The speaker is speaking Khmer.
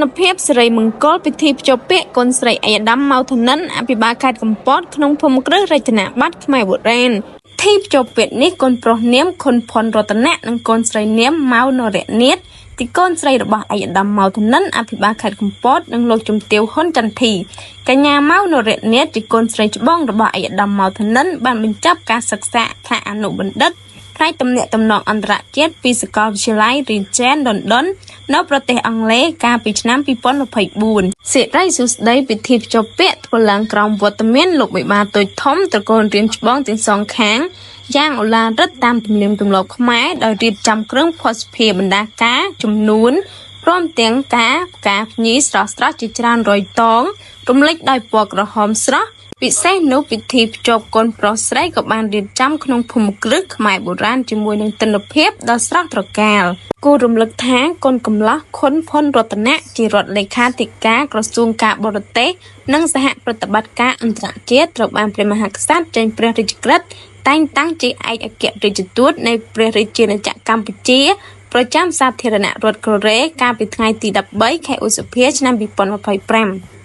នភាពសេរីមង្គលពិធីភ្ជាប់ពាក្យកូនស្រីអាយដាមម៉ៅធនិនអភិបាលខេត្តកំពតក្នុងភូមិគ្រឹះរចនាប័ទ្មខ្មែរបុរាណពិធីភ្ជាប់ពាក្យនេះកូនប្រុសនាមខុនផុនរតនៈនិងកូនស្រីនាមម៉ៅនរៈនាថទីកូនស្រីរបស់អាយដាមម៉ៅធនិនអភិបាលខេត្តកំពតនិងលោកជំទាវហ៊ុនចន្ទធីកញ្ញាម៉ៅនរៈនាថជាកូនស្រីច្បងរបស់អាយដាមម៉ៅធនិនបានបញ្ចប់ការសិក្សាថ្នាក់អនុបណ្ឌិតផ្នែកទំនាក់ទំនងអន្តរជាតិពីសាកលវិទ្យាល័យ Regent London នៅប្រទេសអង់គ្លេសកាលពីឆ្នាំ2024សិរីសួស្ដីពិធីភ្ជាប់ពាក្យធ្វើឡើងក្រោមវត្តមានលោកមេបាតូចធំត្រកូលរៀមច្បងទាំងសងខាងយ៉ាងឧឡារិតតាមទំនៀមទម្លាប់ខ្មែរដោយរៀបចំគ្រឿងភស្តុភារបណ្ដាការចំនួនព្រមទាំងការផ្កាភ្ញីស្រស់ៗជាច្រើនរយតងរំលេចដោយពណ៌ក្រហមស្រស់ពិសេសនោះពិធីភ្ជាប់កូនប្រុសស្រីក៏បានរៀបចំក្នុងភូមិគ្រឹះខ្មែរបុរាណជាមួយនឹងទិដ្ឋភាពដ៏ស្រស់ត្រកាលគួររំលឹកថាកូនកំលោះខុនផុនរតនៈជារដ្ឋលេខាធិការក្រសួងការបរទេសនិងសហប្រតិបត្តិការអន្តរជាតិត្រូវបានព្រះមហាក្សត្រចេញព្រះរាជក្រឹត្យតែងតាំងជាឯកអគ្គរដ្ឋទូតនៃព្រះរាជាណាចក្រកម្ពុជាប្រចាំសាធារណរដ្ឋកូរ៉េកាលពីថ្ងៃទី13ខែឧសភាឆ្នាំ2025